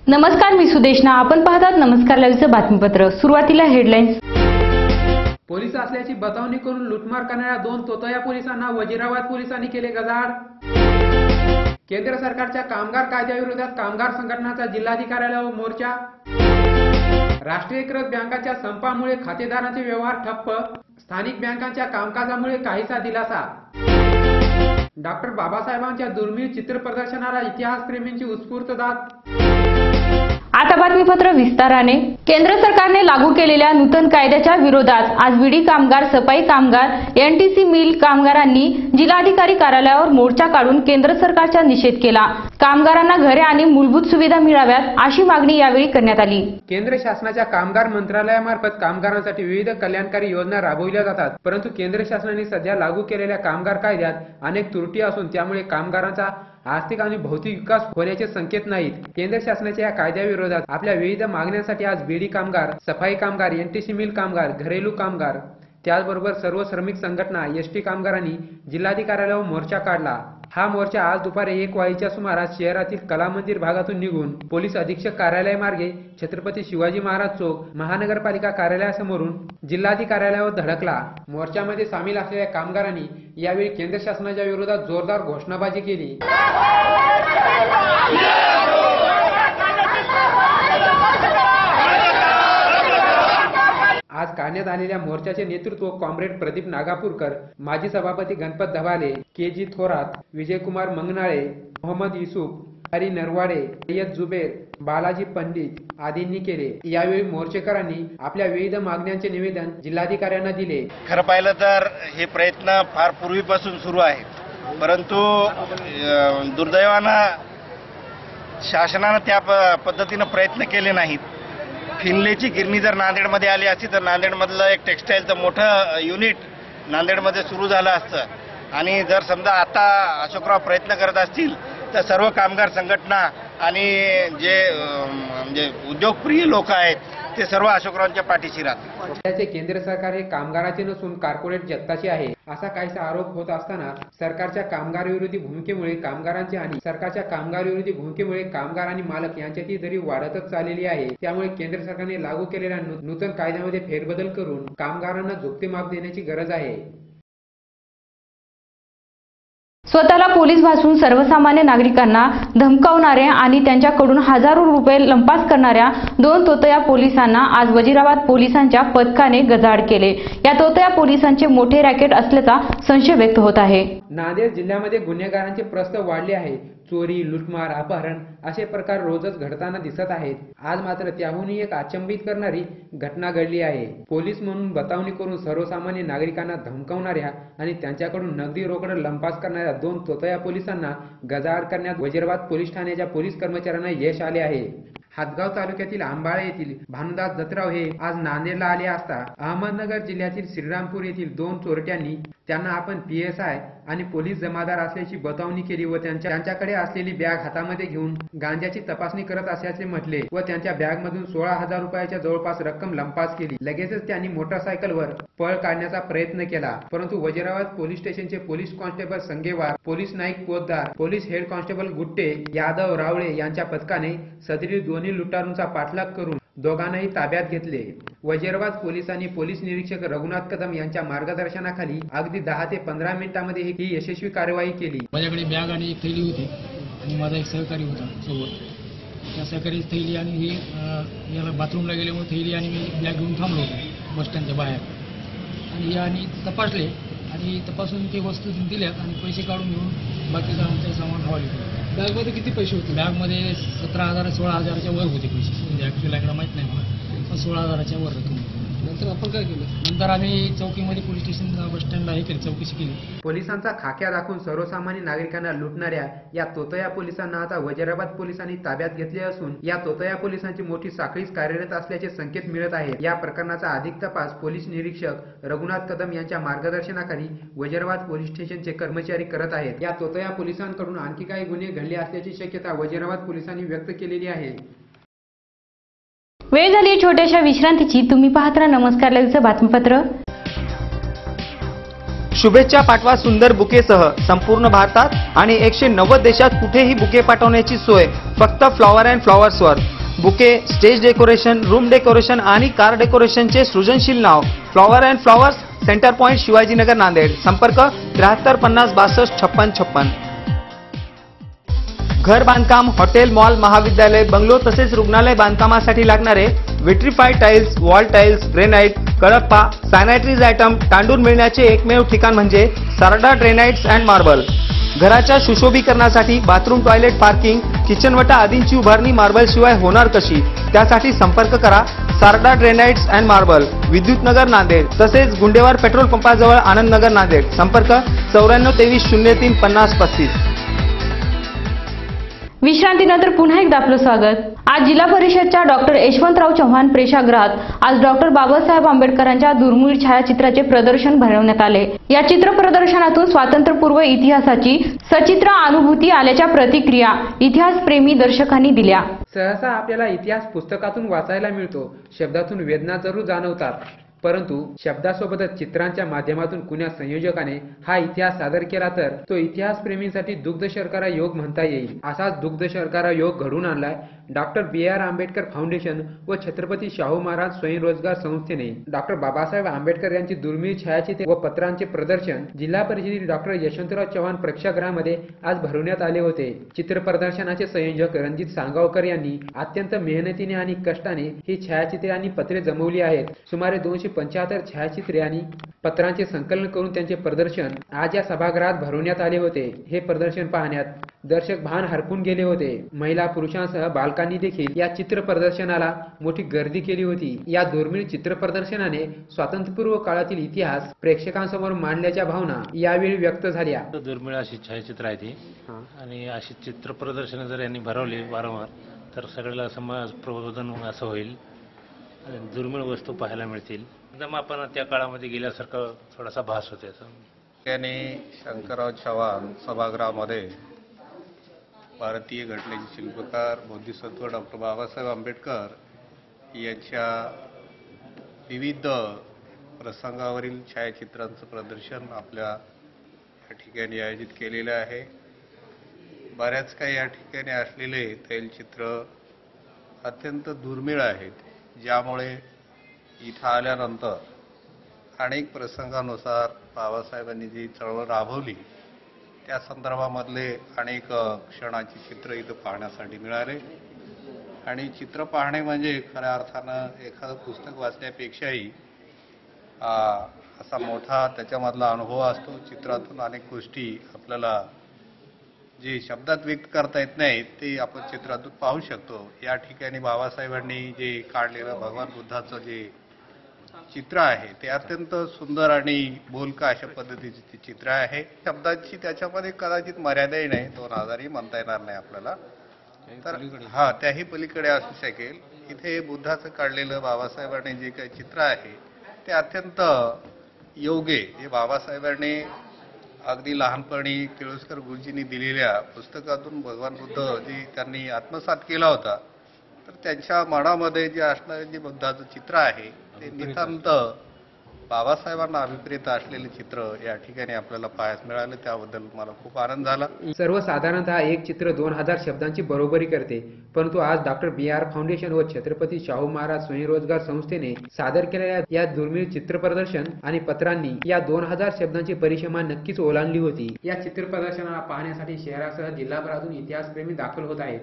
नमस्कार, मी सुदेशना. आपण पाहतात नमस्कार लाईव्हचं बातमीपत्र. सुरुवातीला हेडलाईन्स. पोलीस असल्याची बतावणी करून लुटमार करणाऱ्या 2 तोतया पोलिसांना वजीराबाद पोलिसांनी केले गजाआड. केंद्र सरकारच्या कामगार कायद्याविरोधात कामगार संघटनांचा जिल्हाधिकाऱ्यावर मोर्चा. राष्ट्रीयकृत बँकांच्या संपामुळे खातेदारांचे व्यवहार ठप्प. स्थानिक बँकांच्या कामकाजामुळे काहीसा दिलासा. डॉक्टर बाबासाहेबांच्या दुर्मिळ चित्र प्रदर्शनाला इतिहासप्रेमींची उत्स्फूर्त दाद. आता बातमीपत्र विस्ताराने. केंद्र सरकारने लागू केलेल्या नूतन कायद्याच्या विरोधात आज विडी कामगार, सफाई कामगार, एनटीसी मिल कामगारांनी जिल्हाधिकारी कार्यालयावर मोर्चा काढून केंद्र सरकारचा निषेध केला. कामगारांना घरे आणि मूलभूत सुविधा मिळाव्यात अशी मागणी यावेळी करण्यात आली. केंद्र शासनाच्या कामगार मंत्रालयामार्फत कामगारांसाठी विविध कल्याणकारी योजना राबविल्या जातात, परंतु केंद्र शासनाने सध्या लागू केलेल्या कामगार कायद्यात अनेक त्रुटी असून त्यामुळे कामगारांचा आर्थिक आणि भौतिक विकास होण्याचे संकेत नाहीत. केंद्र शासनाच्या या कायद्याविरोधात आपल्या विविध मागण्यांसाठी आज बीडी कामगार, सफाई कामगार, एनटीसी मिल कामगार, घरेलू कामगार, त्याचबरोबर सर्व श्रमिक संघटना, एसटी कामगारांनी जिल्हाधिकाऱ्यावर मोर्चा काढला. हा मोर्चा आज दुपारी 1 वाजेच्या सुमारास शहरातील कला मंदिर भागातून निघून पोलीस अधीक्षक कार्यालय मार्गे छत्रपती शिवाजी महाराज चौक, महानगरपालिका कार्यालयासमोरून जिल्हाधिकाऱ्यालयावर धडकला. मोर्चामध्ये सामील असलेल्या कामगारांनी यावेळी केंद्र शासनाच्या विरोधात जोरदार घोषणाबाजी केली. आज काढण्यात आलेल्या मोर्चाचे नेतृत्व कॉम्रेड प्रदीप नागापूरकर, माजी सभापती गणपत धबाले, के.जी. थोरात, विजयकुमार मंगनाळे, मोहम्मद युसुफ, हरी नरवाडे, सय्यद जुबेर, बालाजी पंडित आदींनी केले. यावेळी मोर्चेकरांनी आपल्या विविध मागण्यांचे निवेदन जिल्हाधिकाऱ्यांना दिले. खरं पाहिलं तर हे प्रयत्न फार पूर्वीपासून सुरू आहे, परंतु दुर्दैवानं शासनानं त्या पद्धतीनं प्रयत्न केले नाहीत. फिनलेची गिरणी जर नांदेडमध्ये आली असती तर नांदेडमधलं एक टेक्स्टाईलचं मोठं युनिट नांदेडमध्ये सुरू झालं असतं आणि जर समजा आता अशोकराव प्रयत्न करत असतील तर सर्व कामगार संघटना आणि जे म्हणजे उद्योगप्रिय लोक आहेत ते सर्व अशोकरावांच्या पाठीशी राहतील. सध्याचे केंद्र सरकार हे कामगाराचे नसून कॉर्पोरेट जगताचे आहे असा काहीसा आरोप होत असताना सरकारच्या कामगार विरोधी भूमिकेमुळे कामगारांचे आणि सरकारच्या कामगार विरोधी भूमिकेमुळे कामगार आणि मालक यांच्यातील दरी वाढतच चाललेली आहे. त्यामुळे केंद्र सरकारने लागू केलेल्या नूतन कायद्यामध्ये फेरबदल करून कामगारांना झुकते माप देण्याची गरज आहे. स्वतःला पोलीस भासवून सर्वसामान्य नागरिकांना धमकावणाऱ्या आणि त्यांच्याकडून हजारो रुपये लंपास करणाऱ्या 2 तोतया पोलिसांना आज वजीराबाद पोलिसांच्या पथकाने गजाआड केले. या तोतया पोलिसांचे मोठे रॅकेट असल्याचा संशय व्यक्त होत आहे. नांदेड जिल्ह्यामध्ये गुन्हेगारांचे प्रस्थ वाढले आहे. चोरी, लुटमार, अपहरण असे प्रकार रोजच घडताना दिसत आहेत. आज मात्र त्याहूनही एक अचंबित करणारी घटना घडली आहे. पोलीस म्हणून बतावणी करून सर्वसामान्य नागरिकांना धमकावणाऱ्या आणि त्यांच्याकडून नगदी रोकड लंपास करणाऱ्या 2 तोतया पोलिसांना गजाआड करण्यात वजीराबाद पोलीस ठाण्याच्या पोलीस कर्मचाऱ्यांना यश आले आहे. हातगाव तालुक्यातील आंबाळे येथील भानुदास दत्तराव हे आज नांदेडला आले असता अहमदनगर जिल्ह्यातील श्रीरामपूर येथील 2 चोरट्यांनी त्यांना आपण PSI आणि पोलीस जमादार असल्याची बतावणी केली व त्यांच्याकडे असलेली बॅग हातामध्ये घेऊन गांजाची तपासणी करत असल्याचे म्हटले व त्यांच्या बॅगमधून 16,000 रुपयाच्या जवळपास रक्कम लंपास केली. लगेचच त्यांनी मोटरसायकलवर पळ काढण्याचा प्रयत्न केला, परंतु वजीराबाद पोलीस स्टेशनचे police constable Sangewar, police Naik Potdar, police head constable Gutte, Yadav, Rawale यांच्या पथकाने सदरील दोन्ही लुटारूंचा पाठलाग करून दोघांनाही ताब्यात घेतले. वजीराबाद पोलिसांनी पोलीस निरीक्षक रघुनाथ कदम यांच्या मार्गदर्शनाखाली अगदी 10 ते 15 मिनिटांमध्ये ही यशस्वी कार्यवाही केली. माझ्याकडे बॅग आणि एक थैली होती आणि माझा एक सहकारी होता सोबत. त्या सहकारी थैली आणि ही याला बाथरूमला गेल्यामुळे थैली आणि मी बॅग घेऊन थांबलो होतो बसस्टँडच्या बाहेर आणि याने तपासले आणि तपासून ते वस्तू दिल्यात आणि पैसे काढून घेऊन बाकीचं आमचं सामान हवाले केलं. बॅगमध्ये किती पैसे होते? बॅगमध्ये 17,000 16,000च्या वर होते पैसे. म्हणजे ॲक्च्युअली आकडा माहीत नाही मला, पण 16,000च्या वर रक्कम. नंतर आपण काय केलं? नंतर आम्ही चौकीमध्ये पोलीस स्टेशन बसस्टँडला हे केली, चौकशी केली. पोलिसांचा खाक्या दाखवून सर्वसामान्य नागरिकांना लुटणाऱ्या या तोतया पोलिसांना आता वजीराबाद पोलिसांनी ताब्यात घेतले असून या तोतया पोलिसांची मोठी साखळीच कार्यरत असल्याचे संकेत मिळत आहेत. या प्रकरणाचा अधिक तपास पोलीस निरीक्षक रघुनाथ कदम यांच्या मार्गदर्शनाखाली वजीराबाद पोलीस स्टेशनचे कर्मचारी करत आहेत. या तोतया पोलिसांकडून आणखी काही गुन्हे घडले असल्याची शक्यता वजीराबाद पोलिसांनी व्यक्त केलेली आहे. वेळ झाली छोट्याशा विश्रांतीची. तुम्ही पाहत राहा नमस्कार लाईव्हचं बातमीपत्र. शुभेच्छा पाठवा सुंदर बुकेसह संपूर्ण भारतात आणि 190 देशात कुठेही बुके पाठवण्याची सोय फक्त फ्लॉवर अँड फ्लॉवर्सवर. Bouquet, stage decoration, room decoration आणि कार डेकोरेशनचे सृजनशील नाव flower and flowers, centre point, Shivajinagar, Nanded. संपर्क 73 50 62 56 56. घर बांधकाम, हॉटेल, मॉल, महाविद्यालय, बंगलो तसेच रुग्णालय बांधकामासाठी लागणारे vitrified tiles, wall tiles, granite, Kadappa, sanitaries item, तांडून मिळण्याचे एकमेव ठिकाण म्हणजे सारडा ग्रेनाइट्स अँड मार्बल. घराच्या सुशोभीकरणासाठी बाथरूम, टॉयलेट, पार्किंग, किचनवटा आदींची उभारणी मार्बल शिवाय होणार कशी? त्यासाठी संपर्क करा Sarda granites and marble, Vidyutnagar, Nanded. तसेच गुंडेवार पेट्रोल पंपाजवळ, आनंदनगर, नांदेड. संपर्क 94 23 03 50 35. विश्रांतीनंतर पुन्हा एकदा आपलं स्वागत. आज जिल्हा परिषदच्या डॉक्टर यशवंतराव चव्हाण प्रेक्षागृहात आज डॉक्टर बाबासाहेब आंबेडकरांच्या दुर्मिळ छायाचित्राचे प्रदर्शन भरवण्यात आले. या चित्र प्रदर्शनातून स्वातंत्र्यपूर्व इतिहासाची सचित्र अनुभूती आल्याच्या प्रतिक्रिया इतिहासप्रेमी दर्शकांनी दिल्या. सहसा आपल्याला इतिहास पुस्तकातून वाचायला मिळतो, शब्दातून वेदना जरूर जाणवतात, परंतु शब्दासोबतच चित्रांच्या माध्यमातून कुण्या संयोजकाने हा इतिहास सादर केला तर तो इतिहास प्रेमींसाठी दुग्ध शर्करा योग म्हणता येईल. असाच दुग्ध शर्करा योग घडून आणलाय डॉक्टर B.R. आंबेडकर फाउंडेशन व छत्रपती शाहू महाराज स्वयंरोजगार संस्थेने. डॉक्टर बाबासाहेब आंबेडकर यांची दुर्मिळ छायाचित्रे व पत्रांचे प्रदर्शन जिल्हा परिषदेतील डॉक्टर यशवंतराव चव्हाण प्रेक्षागृहामध्ये आज भरवण्यात आले होते. चित्र प्रदर्शनाचे संयोजक रणजित सांगावकर यांनी अत्यंत मेहनतीने आणि कष्टाने ही छायाचित्रे आणि पत्रे जमवली आहेत. सुमारे 275 छायाचित्रे आणि पत्रांचे संकलन करून त्यांचे प्रदर्शन आज या सभागृहात भरवण्यात आले होते. हे प्रदर्शन पाहण्यात दर्शक भान हरपून गेले होते. महिला, पुरुषांसह बालकांनी देखील या चित्र प्रदर्शनाला मोठी गर्दी केली होती. या दुर्मिळ चित्र प्रदर्शनाने स्वातंत्र्यपूर्व काळातील इतिहास प्रेक्षकांसमोर मांडल्याच्या भावना यावेळी व्यक्त झाल्या. दुर्मिळ अशी छायाचित्र आहे ती आणि अशी चित्र प्रदर्शन जर यांनी भरवली वारंवार तर सगळ्याला समाज प्रबोधन असं होईल. दुर्मिळ वस्तू पाहायला मिळतील. एकदम आपण त्या काळामध्ये गेल्यासारखं थोडासा भास होते. त्यांनी शंकरराव चव्हाण सभागृहामध्ये भारतीय घटनेचे शिल्पकार बोधिसत्व डॉक्टर बाबासाहेब आंबेडकर यांच्या विविध प्रसंगावरील छायाचित्रांचं प्रदर्शन आपल्या या ठिकाणी आयोजित केलेलं आहे. बऱ्याच काही या ठिकाणी असलेले तैलचित्र अत्यंत दुर्मिळ आहेत, ज्यामुळे इथं आल्यानंतर अनेक प्रसंगानुसार बाबासाहेबांनी जी चळवळ राबवली त्या संदर्भामधले अनेक क्षणाची चित्र इथं पाहण्यासाठी मिळाले. आणि चित्र पाहणे म्हणजे खऱ्या अर्थानं एखादं पुस्तक वाचण्यापेक्षाही असा मोठा त्याच्यामधला अनुभव असतो. चित्रातून अनेक गोष्टी आपल्याला जे शब्दात व्यक्त करता येत नाहीत ते आपण चित्रातून पाहू शकतो. या ठिकाणी बाबासाहेबांनी जे काढलेलं भगवान बुद्धाचं जे चित्र आहे ते अत्यंत सुंदर आणि बोलका अशा पद्धतीचे ते चित्र आहे. शब्दाची त्याच्यामध्ये कदाचित मर्यादाही नाही, 2000ही म्हणता येणार नाही आपल्याला, तर त्याही पलीकडे असू शकेल. इथे बुद्धाचं काढलेलं बाबासाहेबांनी जे काही चित्र आहे ते अत्यंत योग्य, जे बाबासाहेबांनी अगदी लहानपणी तिळोस्कर गुरुजींनी दिलेल्या पुस्तकातून भगवान बुद्ध जे त्यांनी आत्मसात केला होता, तर त्यांच्या मनामध्ये जे असणारे जे बुद्धाचं चित्र आहे ते नितांत बाबासाहेबांना अभिप्रेत असलेले चित्र या ठिकाणी आपल्याला पाहायला मिळाले. त्याबद्दल मला खूप आनंद झाला. सर्वसाधारणतः एक चित्र 2000 शब्दांची बरोबरी करते, परंतु आज डॉक्टर B.R. फाउंडेशन व छत्रपती शाहू महाराज स्वयंरोजगार संस्थेने सादर केलेल्या या दुर्मिळ चित्र प्रदर्शन आणि पत्रांनी या 2000 शब्दांची परिसीमा नक्कीच ओलांडली होती. या चित्र प्रदर्शनाला पाहण्यासाठी शहरासह जिल्हाभरातून इतिहासप्रेमी दाखल होत आहेत.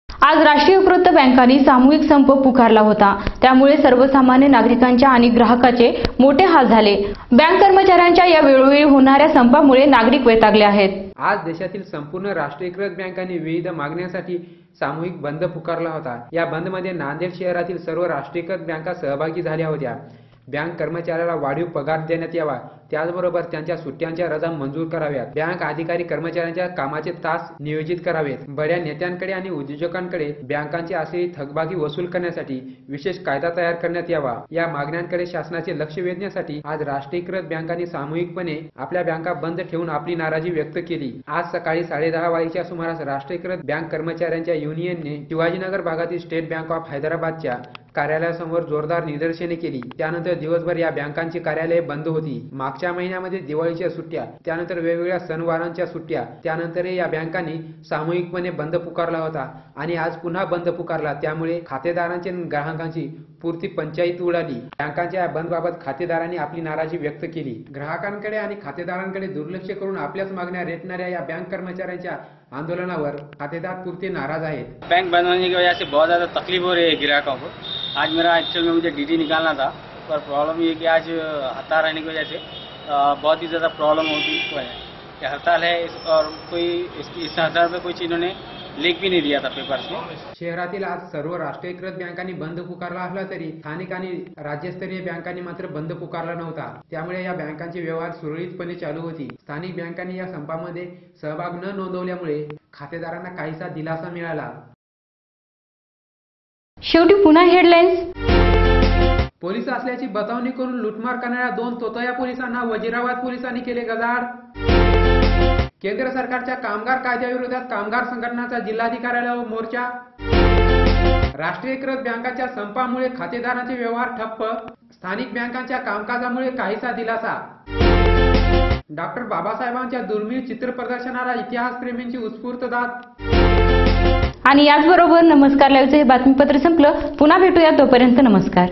आज राष्ट्रीयकृत बँकांनी सामूहिक संप पुकारला होता. त्यामुळे सर्वसामान्य नागरिकांच्या आणि ग्राहकाचे मोठे हाल झाले. बँक कर्मचाऱ्यांच्या या वेळोवेळी होणाऱ्या संपामुळे नागरिक वैतागले आहेत. आज देशातील संपूर्ण राष्ट्रीयकृत बँकांनी विविध मागण्यांसाठी सामूहिक बंद पुकारला होता. या बंदमध्ये नांदेड शहरातील सर्व राष्ट्रीयकृत बँका सहभागी झाल्या होत्या. बँक कर्मचाऱ्याला वाढीव पगार देण्यात यावा, त्याचबरोबर त्यांच्या सुट्ट्यांच्या रजा मंजूर कराव्यात. बँक अधिकारी कर्मचाऱ्यांच्या कामाचे तास नियोजित करावेत. बड्या नेत्यांकडे आणि उद्योजकांकडे बँकांची असलेली थकबाकी वसूल करण्यासाठी विशेष कायदा तयार करण्यात यावा. या मागण्यांकडे शासनाचे लक्ष वेधण्यासाठी आज राष्ट्रीयकृत बँकांनी सामूहिकपणे आपल्या बँका बंद ठेवून आपली नाराजी व्यक्त केली. आज सकाळी 10:30 वाजेच्या सुमारास राष्ट्रीयकृत बँक कर्मचाऱ्यांच्या युनियनने शिवाजीनगर भागातील स्टेट बँक ऑफ हैदराबादच्या कार्यालयासमोर जोरदार निदर्शने केली। त्यानंतर दिवसभर या बँकांची कार्यालये बंद होती। मागच्या महिन्यामध्ये दिवाळीच्या सुट्ट्या, त्यानंतर वेगवेगळ्या सणवारांच्या सुट्ट्या, त्यानंतरही या बँकांनी सामूहिकपणे बंद पुकारला होता आणि आज पुन्हा बंद पुकारला। त्यामुळे खातेदारांची आणि ग्राहकांची पुरती पंचायत उडाली। बँकांच्या या बंदबाबत खातेदारांनी आपली नाराजी व्यक्त केली। ग्राहकांकडे आणि खातेदारांकडे दुर्लक्ष करून आपल्याच मागण्या रेटणाऱ्या या बँक कर्मचाऱ्यांच्या आंदोलनावर खातेदार पुरते नाराज आहेत। बैंक बंद होने की वजह से बहुत ज़्यादा तकलीफ हो रही है ग्राहकों को। आज मेरा एक्चुअल में मुझे डीडी निकालना था, पर प्रॉब्लम ये कि आज हड़ताल रहने की वजह से बहुत ही ज़्यादा प्रॉब्लम होती है। ये हड़ताल है और कोई इस हड़ताल पे कोई इन्होंने लिख भी नहीं दिया था पेपर्स में। शहरातील आज सर्व राष्ट्रीयकृत बँकांनी बंद पुकारला असला तरी स्थानिक आणि राज्यस्तरीय बँकांनी मात्र बंद पुकारला नव्हता। त्यामुळे या बँकांचे व्यवहार सुरळीतपणे चालू होती। स्थानिक बँकांनी या संपामध्ये सहभाग न नोंदवल्यामुळे खातेदारांना काहीसा दिलासा मिळाला। शेवटी पुन्हा हेडलाईन्स। पोलीस असल्याची बतावणी करून लुटमार करणाऱ्या 2 तोतया पोलिसांना वजिराबाद पोलिसांनी केले गजाआड। केंद्र सरकारच्या कामगार कायद्याविरोधात कामगार संघटनांचा जिल्हाधिकाऱ्यावर मोर्चा। राष्ट्रीयकृत बँकांच्या संपामुळे खातेदारांचे व्यवहार ठप्प, स्थानिक बँकांच्या कामकाजामुळे काहीसा दिलासा। डॉक्टर बाबासाहेबांच्या दुर्मिळ चित्र प्रदर्शनाला इतिहासप्रेमींची उत्स्फूर्त दाद। आणि याचबरोबर नमस्कार लाईव्हचे हे बातमीपत्र संपलं। पुन्हा भेटूया, तोपर्यंत नमस्कार।